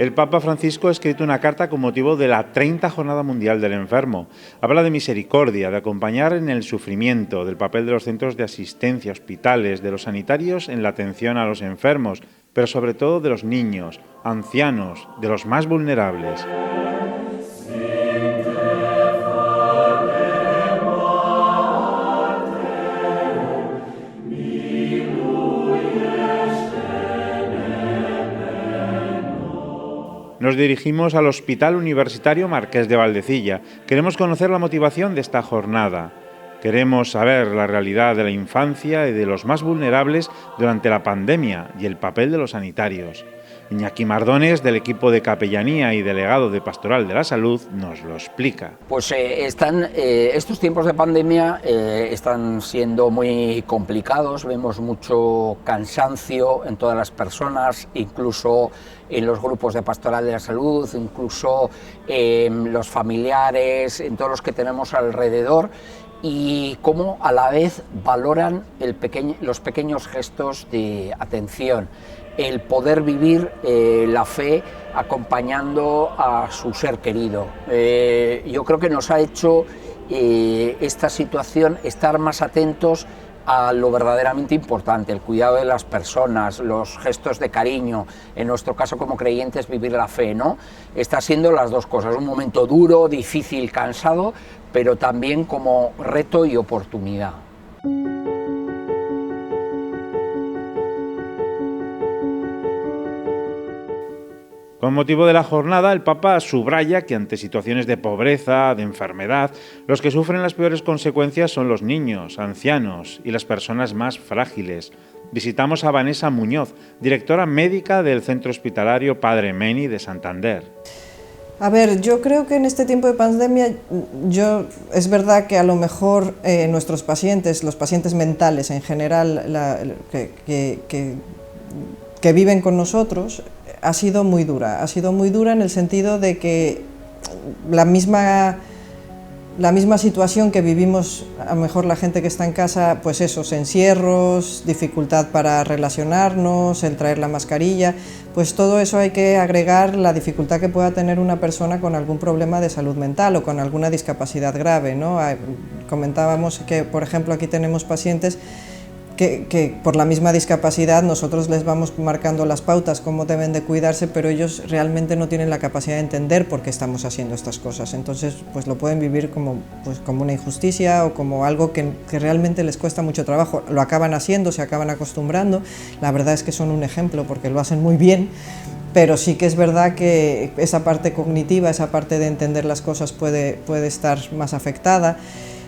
El Papa Francisco ha escrito una carta con motivo de la 30 Jornada Mundial del Enfermo. Habla de misericordia, de acompañar en el sufrimiento, del papel de los centros de asistencia, hospitales, de los sanitarios en la atención a los enfermos, pero sobre todo de los niños, ancianos, de los más vulnerables. Nos dirigimos al Hospital Universitario Marqués de Valdecilla. Queremos conocer la motivación de esta jornada. Queremos saber la realidad de la infancia y de los más vulnerables durante la pandemia y el papel de los sanitarios. Iñaki Mardones, del equipo de capellanía y delegado de Pastoral de la Salud, nos lo explica. Pues estos tiempos de pandemia están siendo muy complicados, vemos mucho cansancio en todas las personas, incluso en los grupos de Pastoral de la Salud, incluso en los familiares, en todos los que tenemos alrededor, y cómo a la vez valoran los pequeños gestos de atención, el poder vivir la fe acompañando a su ser querido. Yo creo que nos ha hecho esta situación estar más atentos a lo verdaderamente importante, el cuidado de las personas, los gestos de cariño, en nuestro caso como creyentes vivir la fe, ¿no? Está siendo las dos cosas, un momento duro, difícil, cansado, pero también como reto y oportunidad. Con motivo de la jornada, el Papa subraya que ante situaciones de pobreza, de enfermedad, los que sufren las peores consecuencias son los niños, ancianos y las personas más frágiles. Visitamos a Vanessa Muñoz, directora médica del Centro Hospitalario Padre Meni de Santander. A ver, yo creo que en este tiempo de pandemia, es verdad que a lo mejor nuestros pacientes, los pacientes mentales en general, que viven con nosotros, ha sido muy dura en el sentido de que la misma situación que vivimos, a lo mejor la gente que está en casa, pues esos encierros, dificultad para relacionarnos, el traer la mascarilla, pues todo eso hay que agregar la dificultad que pueda tener una persona con algún problema de salud mental o con alguna discapacidad grave, ¿no? Comentábamos que, por ejemplo, aquí tenemos pacientes que por la misma discapacidad nosotros les vamos marcando las pautas, cómo deben de cuidarse, pero ellos realmente no tienen la capacidad de entender por qué estamos haciendo estas cosas. Entonces, pues lo pueden vivir como una injusticia o como algo que realmente les cuesta mucho trabajo. Lo acaban haciendo, se acaban acostumbrando. La verdad es que son un ejemplo porque lo hacen muy bien, pero sí que es verdad que esa parte cognitiva, esa parte de entender las cosas puede estar más afectada.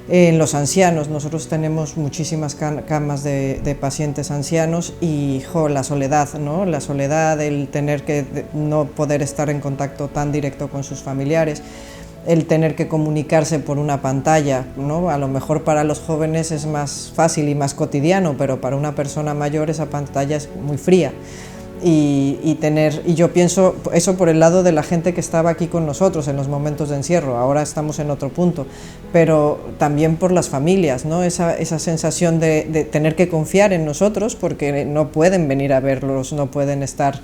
En los ancianos, nosotros tenemos muchísimas camas de pacientes ancianos y la soledad, ¿no? La soledad, el tener que no poder estar en contacto tan directo con sus familiares, el tener que comunicarse por una pantalla, ¿no? A lo mejor para los jóvenes es más fácil y más cotidiano, pero para una persona mayor esa pantalla es muy fría. Y yo pienso eso por el lado de la gente que estaba aquí con nosotros en los momentos de encierro. Ahora estamos en otro punto, pero también por las familias, ¿no? Esa sensación de tener que confiar en nosotros porque no pueden venir a verlos, no pueden estar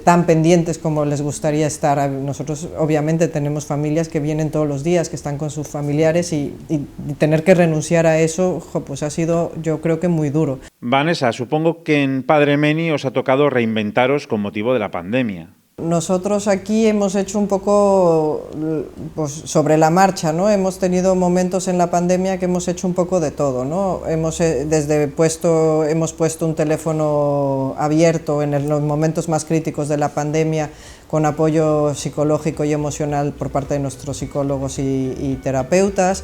tan pendientes como les gustaría estar. Nosotros obviamente tenemos familias que vienen todos los días, que están con sus familiares y tener que renunciar a eso, pues ha sido, yo creo que muy duro. Vanessa, supongo que en Padre Meni os ha tocado reinventaros con motivo de la pandemia. Nosotros aquí hemos hecho un poco pues, sobre la marcha, ¿no? Hemos tenido momentos en la pandemia que hemos hecho un poco de todo, ¿no? Hemos puesto un teléfono abierto en los momentos más críticos de la pandemia con apoyo psicológico y emocional por parte de nuestros psicólogos y terapeutas.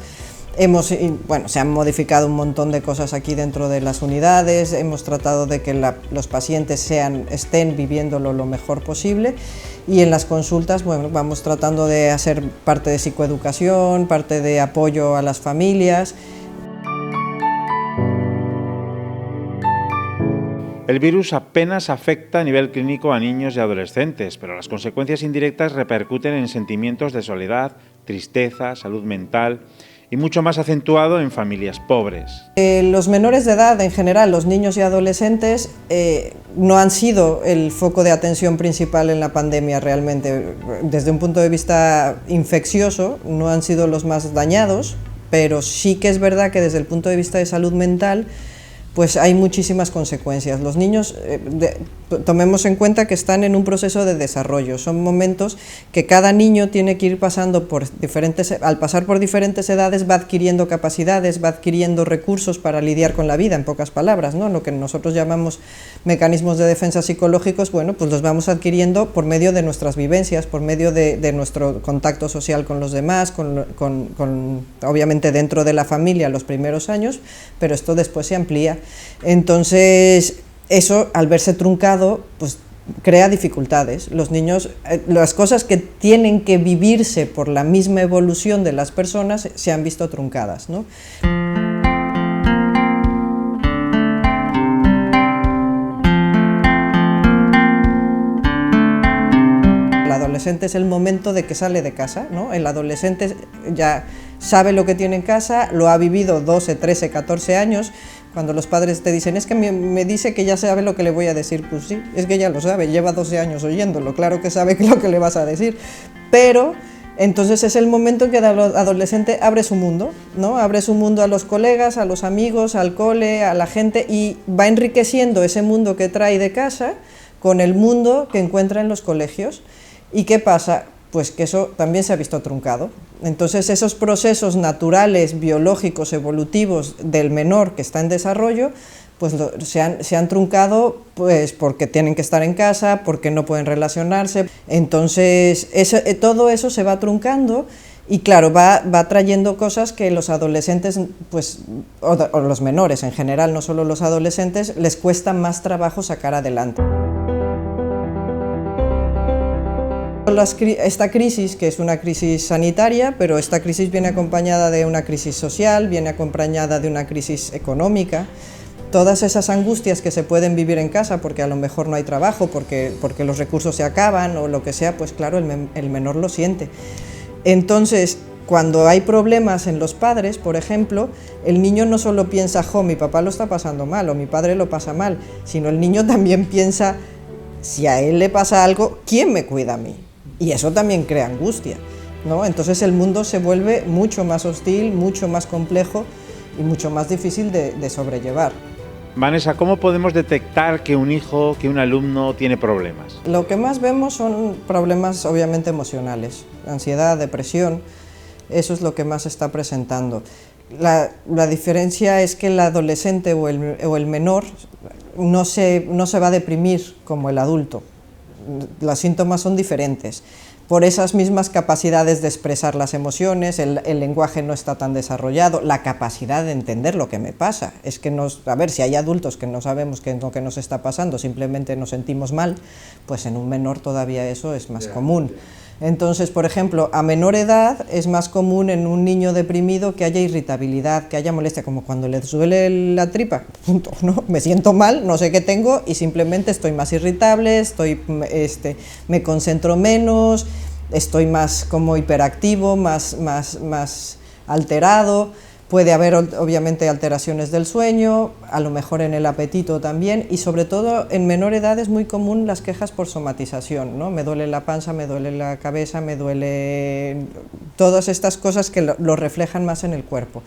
Se han modificado un montón de cosas aquí dentro de las unidades, hemos tratado de que los pacientes estén viviéndolo lo mejor posible y en las consultas vamos tratando de hacer parte de psicoeducación, parte de apoyo a las familias. El virus apenas afecta a nivel clínico a niños y adolescentes, pero las consecuencias indirectas repercuten en sentimientos de soledad, tristeza, salud mental. y mucho más acentuado en familias pobres. Los menores de edad, en general, los niños y adolescentes, no han sido el foco de atención principal en la pandemia realmente. Desde un punto de vista infeccioso, no han sido los más dañados, pero sí que es verdad que desde el punto de vista de salud mental, pues hay muchísimas consecuencias. Los niños, tomemos en cuenta que están en un proceso de desarrollo, son momentos que cada niño tiene que ir pasando por diferentes, al pasar por diferentes edades va adquiriendo capacidades, va adquiriendo recursos para lidiar con la vida, en pocas palabras, ¿no? Lo que nosotros llamamos mecanismos de defensa psicológicos, bueno, pues los vamos adquiriendo por medio de nuestras vivencias, por medio de nuestro contacto social con los demás, obviamente dentro de la familia los primeros años, pero esto después se amplía. Entonces, eso, al verse truncado, pues crea dificultades. Los niños, las cosas que tienen que vivirse por la misma evolución de las personas se han visto truncadas, ¿no? El adolescente es el momento de que sale de casa, ¿no? El adolescente ya sabe lo que tiene en casa, lo ha vivido 12, 13, 14 años. Cuando los padres te dicen, es que me dice que ya sabe lo que le voy a decir, pues sí, es que ya lo sabe, lleva 12 años oyéndolo, claro que sabe lo que le vas a decir, pero entonces es el momento en que el adolescente abre su mundo, ¿no? Abre su mundo a los colegas, a los amigos, al cole, a la gente, y va enriqueciendo ese mundo que trae de casa con el mundo que encuentra en los colegios. ¿Y qué pasa? Pues que eso también se ha visto truncado. Entonces esos procesos naturales, biológicos, evolutivos del menor que está en desarrollo, pues se han truncado pues porque tienen que estar en casa, porque no pueden relacionarse. Entonces todo eso se va truncando y claro, va trayendo cosas que los adolescentes, pues, o los menores en general, no solo los adolescentes, les cuesta más trabajo sacar adelante. Esta crisis, que es una crisis sanitaria, pero esta crisis viene acompañada de una crisis social, viene acompañada de una crisis económica. Todas esas angustias que se pueden vivir en casa porque a lo mejor no hay trabajo, porque los recursos se acaban o lo que sea, pues claro, el menor lo siente. Entonces, cuando hay problemas en los padres, por ejemplo, el niño no solo piensa, jo, mi papá lo está pasando mal o mi padre lo pasa mal, sino el niño también piensa, si a él le pasa algo, ¿quién me cuida a mí? Y eso también crea angustia, ¿no? Entonces el mundo se vuelve mucho más hostil, mucho más complejo y mucho más difícil de sobrellevar. Vanessa, ¿cómo podemos detectar que un hijo, que un alumno tiene problemas? Lo que más vemos son problemas obviamente emocionales, ansiedad, depresión, eso es lo que más se está presentando. La diferencia es que el adolescente o el menor no se va a deprimir como el adulto. Los síntomas son diferentes. Por esas mismas capacidades de expresar las emociones, el lenguaje no está tan desarrollado, la capacidad de entender lo que me pasa. Es que a ver, si hay adultos que no sabemos qué es lo que nos está pasando, simplemente nos sentimos mal, pues en un menor todavía eso es más común. Entonces, por ejemplo, a menor edad es más común en un niño deprimido que haya irritabilidad, que haya molestia, como cuando le duele la tripa, punto, ¿no? Me siento mal, no sé qué tengo y simplemente estoy más irritable, me concentro menos, estoy más como hiperactivo, más alterado. Puede haber obviamente alteraciones del sueño, a lo mejor en el apetito también, y sobre todo en menor edad es muy común las quejas por somatización, ¿no? Me duele la panza, me duele la cabeza, me duele todas estas cosas que lo reflejan más en el cuerpo.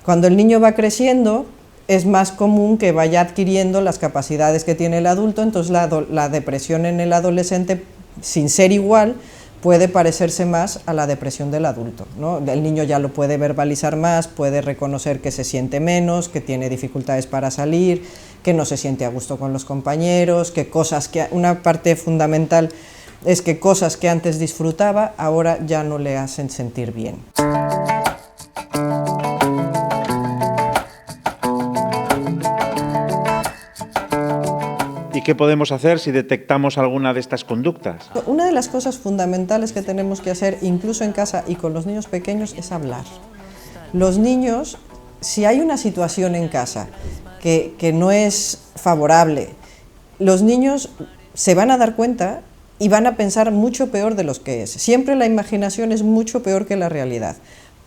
Cuando el niño va creciendo es más común que vaya adquiriendo las capacidades que tiene el adulto, entonces la depresión en el adolescente, sin ser igual, puede parecerse más a la depresión del adulto, ¿no? El niño ya lo puede verbalizar más, puede reconocer que se siente menos, que tiene dificultades para salir, que no se siente a gusto con los compañeros, una parte fundamental es que cosas que antes disfrutaba ahora ya no le hacen sentir bien. ¿Y qué podemos hacer si detectamos alguna de estas conductas? Una de las cosas fundamentales que tenemos que hacer, incluso en casa y con los niños pequeños, es hablar. Los niños, si hay una situación en casa que no es favorable, los niños se van a dar cuenta y van a pensar mucho peor de lo que es. Siempre la imaginación es mucho peor que la realidad.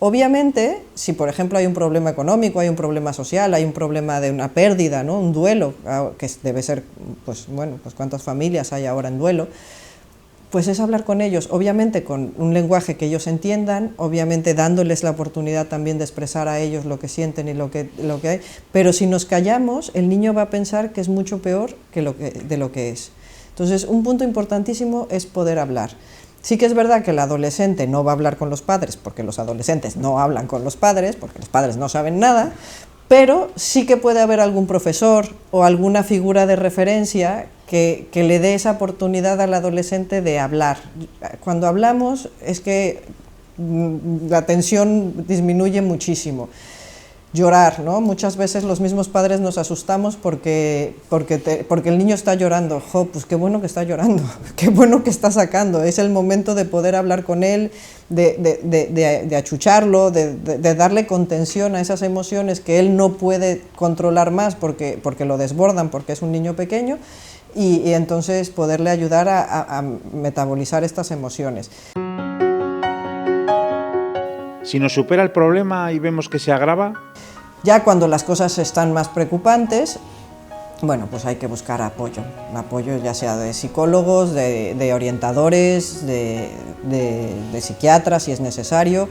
Obviamente, si por ejemplo hay un problema económico, hay un problema social, hay un problema de una pérdida, ¿no? Un duelo, que debe ser, pues bueno, pues cuántas familias hay ahora en duelo, pues es hablar con ellos, obviamente con un lenguaje que ellos entiendan, obviamente dándoles la oportunidad también de expresar a ellos lo que sienten y lo que hay, pero si nos callamos, el niño va a pensar que es mucho peor de lo que es. Entonces, un punto importantísimo es poder hablar. Sí que es verdad que el adolescente no va a hablar con los padres, porque los adolescentes no hablan con los padres, porque los padres no saben nada, pero sí que puede haber algún profesor o alguna figura de referencia que le dé esa oportunidad al adolescente de hablar. Cuando hablamos es que la tensión disminuye muchísimo. Llorar, ¿no? Muchas veces los mismos padres nos asustamos porque el niño está llorando. ¡Jo, pues qué bueno que está llorando! ¡Qué bueno que está sacando! Es el momento de poder hablar con él, de achucharlo, de darle contención a esas emociones que él no puede controlar más porque lo desbordan, porque es un niño pequeño, y entonces poderle ayudar a metabolizar estas emociones. Si nos supera el problema y vemos que se agrava... Ya cuando las cosas están más preocupantes, bueno, pues hay que buscar apoyo ya sea de psicólogos, de orientadores, de psiquiatras si es necesario,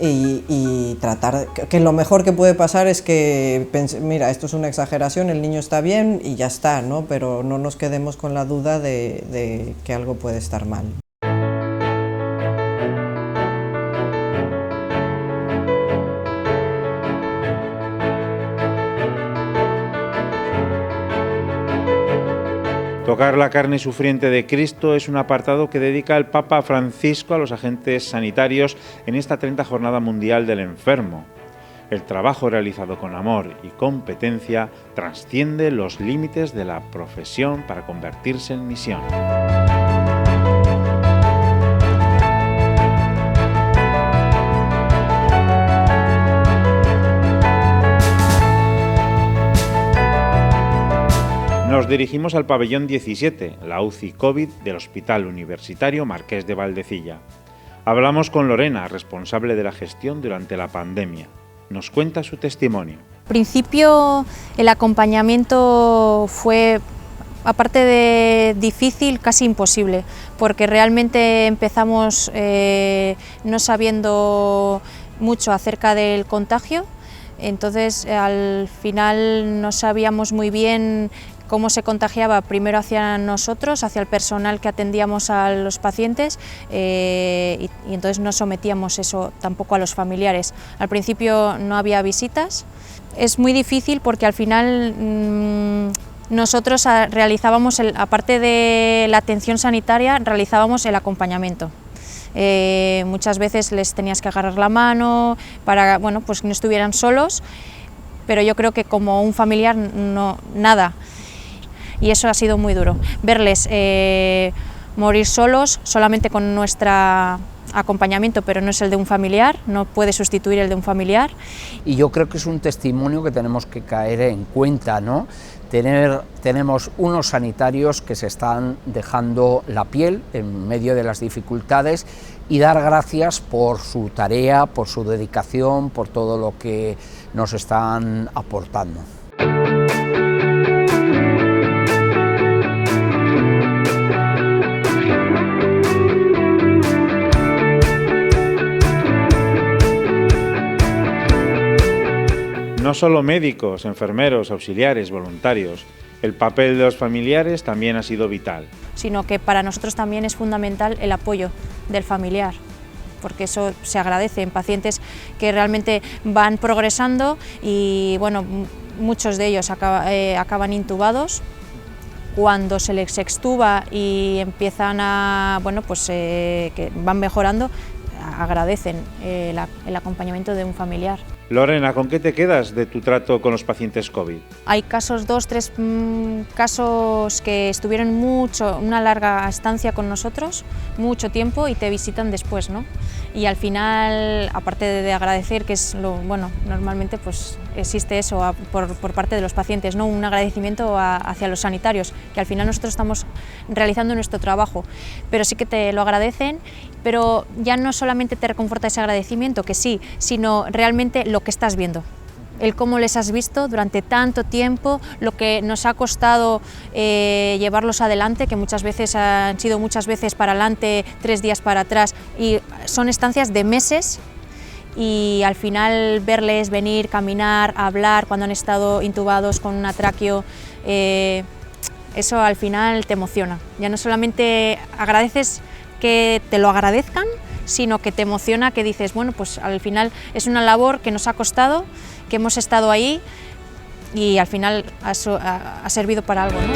y tratar, que lo mejor que puede pasar es que, mira, esto es una exageración, el niño está bien y ya está, ¿no? Pero no nos quedemos con la duda de que algo puede estar mal. Tocar la carne sufriente de Cristo es un apartado que dedica el Papa Francisco a los agentes sanitarios en esta 30ª Jornada Mundial del Enfermo. El trabajo realizado con amor y competencia trasciende los límites de la profesión para convertirse en misión. Nos dirigimos al pabellón 17, la UCI COVID del Hospital Universitario Marqués de Valdecilla. Hablamos con Lorena, responsable de la gestión durante la pandemia. Nos cuenta su testimonio. Al principio el acompañamiento fue, aparte de difícil, casi imposible, porque realmente empezamos no sabiendo mucho acerca del contagio, entonces al final no sabíamos muy bien cómo se contagiaba primero hacia nosotros, hacia el personal que atendíamos a los pacientes, y entonces no sometíamos eso tampoco a los familiares. Al principio no había visitas. Es muy difícil porque al final nosotros realizábamos, aparte de la atención sanitaria, realizábamos el acompañamiento. Muchas veces les tenías que agarrar la mano para, bueno, pues que no estuvieran solos, pero yo creo que como un familiar nada. Y eso ha sido muy duro, verles morir solos, solamente con nuestro acompañamiento, pero no es el de un familiar, no puede sustituir el de un familiar. Y yo creo que es un testimonio que tenemos que caer en cuenta, ¿no? Tenemos unos sanitarios que se están dejando la piel en medio de las dificultades, y dar gracias por su tarea, por su dedicación, por todo lo que nos están aportando. No solo médicos, enfermeros, auxiliares, voluntarios, el papel de los familiares también ha sido vital. Sino que para nosotros también es fundamental el apoyo del familiar, porque eso se agradece en pacientes que realmente van progresando y bueno, muchos de ellos acaban intubados. Cuando se les extuba y empiezan a, bueno, pues que van mejorando, agradecen el acompañamiento de un familiar. Lorena, ¿con qué te quedas de tu trato con los pacientes COVID? Hay casos, 2, 3 casos que estuvieron una larga estancia con nosotros, mucho tiempo, y te visitan después, ¿no? Y al final, aparte de agradecer, que es lo bueno, normalmente pues existe eso por parte de los pacientes, ¿no? Un agradecimiento hacia los sanitarios, que al final nosotros estamos realizando nuestro trabajo, pero sí que te lo agradecen, pero ya no solamente te reconforta ese agradecimiento, que sí, sino realmente lo que estás viendo. El cómo les has visto durante tanto tiempo, lo que nos ha costado llevarlos adelante, que muchas veces han sido para adelante, 3 días para atrás, y son estancias de meses, y al final verles venir, caminar, hablar cuando han estado intubados con un atraqueo, eso al final te emociona. Ya no solamente agradeces que te lo agradezcan, sino que te emociona, que dices, bueno, pues al final es una labor que nos ha costado, que hemos estado ahí y al final ha servido para algo, ¿no?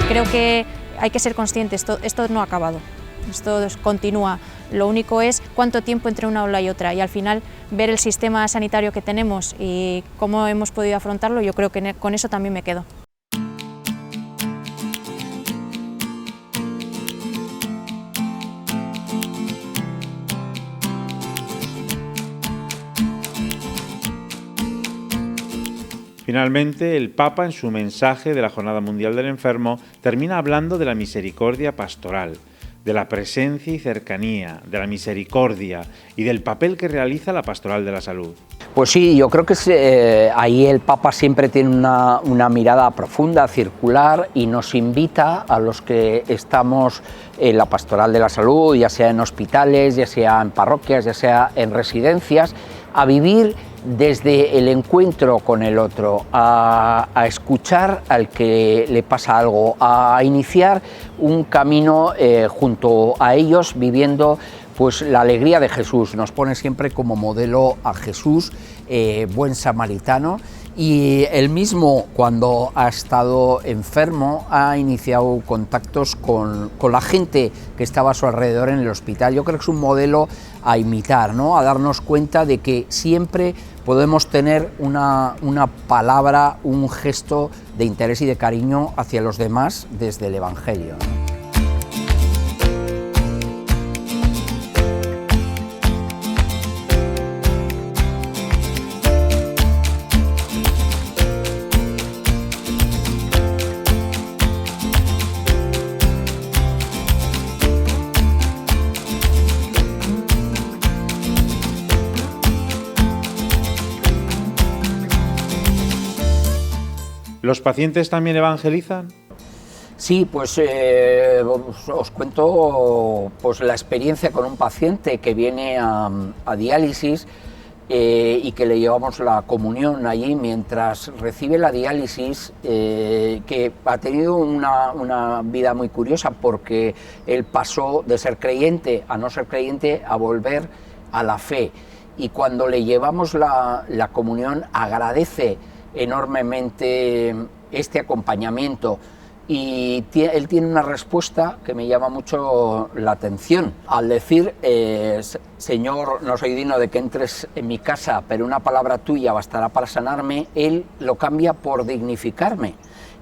Creo que hay que ser conscientes, esto no ha acabado, esto continúa, lo único es cuánto tiempo entre una ola y otra, y al final ver el sistema sanitario que tenemos y cómo hemos podido afrontarlo, yo creo que con eso también me quedo. Finalmente, el Papa, en su mensaje de la Jornada Mundial del Enfermo, termina hablando de la misericordia pastoral, de la presencia y cercanía, de la misericordia y del papel que realiza la Pastoral de la Salud. Pues sí, yo creo que ahí el Papa siempre tiene una mirada profunda, circular, y nos invita a los que estamos en la Pastoral de la Salud, ya sea en hospitales, ya sea en parroquias, ya sea en residencias, a vivir desde el encuentro con el otro, a escuchar al que le pasa algo, a iniciar un camino junto a ellos, viviendo pues la alegría de Jesús. Nos pone siempre como modelo a Jesús, buen samaritano, y él mismo, cuando ha estado enfermo, ha iniciado contactos con la gente que estaba a su alrededor en el hospital. Yo creo que es un modelo a imitar, ¿no? A darnos cuenta de que siempre podemos tener una palabra, un gesto de interés y de cariño hacia los demás desde el Evangelio, ¿no? ¿Los pacientes también evangelizan? Sí, pues os cuento pues, la experiencia con un paciente que viene a diálisis y que le llevamos la comunión allí mientras recibe la diálisis, que ha tenido una vida muy curiosa porque él pasó de ser creyente a no ser creyente a volver a la fe, y cuando le llevamos la comunión agradece enormemente este acompañamiento, y él tiene una respuesta que me llama mucho la atención. Al decir, Señor, no soy digno de que entres en mi casa, pero una palabra tuya bastará para sanarme, él lo cambia por dignificarme.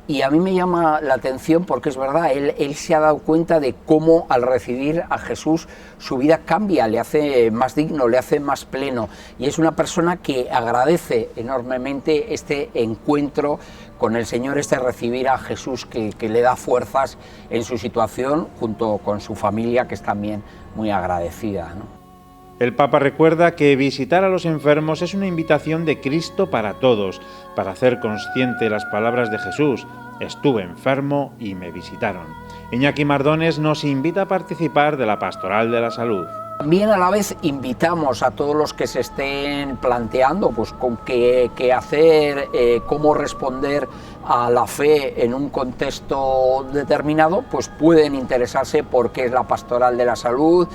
Y a mí me llama la atención porque es verdad, él se ha dado cuenta de cómo al recibir a Jesús su vida cambia, le hace más digno, le hace más pleno, y es una persona que agradece enormemente este encuentro con el Señor, este recibir a Jesús que le da fuerzas en su situación, junto con su familia, que es también muy agradecida, ¿no? El Papa recuerda que visitar a los enfermos es una invitación de Cristo para todos, para hacer consciente las palabras de Jesús: estuve enfermo y me visitaron. Iñaki Mardones nos invita a participar de la Pastoral de la Salud. También a la vez invitamos a todos los que se estén planteando pues, con qué hacer, cómo responder a la fe en un contexto determinado, pues pueden interesarse por qué es la Pastoral de la Salud,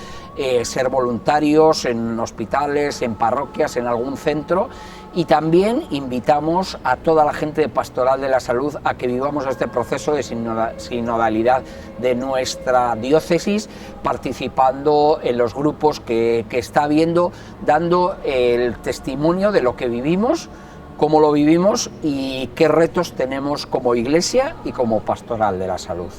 ser voluntarios en hospitales, en parroquias, en algún centro. Y también invitamos a toda la gente de Pastoral de la Salud a que vivamos este proceso de sinodalidad de nuestra diócesis, participando en los grupos que está habiendo, dando el testimonio de lo que vivimos, cómo lo vivimos y qué retos tenemos como Iglesia y como Pastoral de la Salud.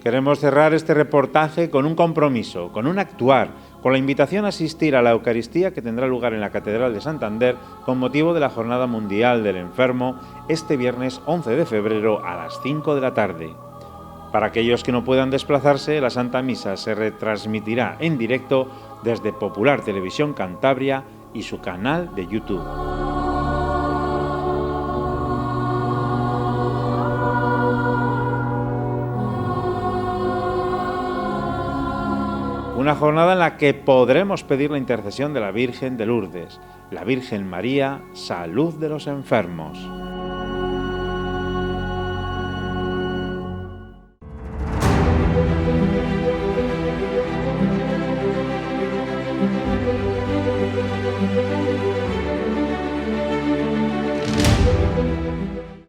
Queremos cerrar este reportaje con un compromiso, con un actuar, con la invitación a asistir a la Eucaristía que tendrá lugar en la Catedral de Santander con motivo de la Jornada Mundial del Enfermo este viernes 11 de febrero a las 5 de la tarde. Para aquellos que no puedan desplazarse, la Santa Misa se retransmitirá en directo desde Popular Televisión Cantabria y su canal de YouTube. Una jornada en la que podremos pedir la intercesión de la Virgen de Lourdes, la Virgen María, salud de los enfermos.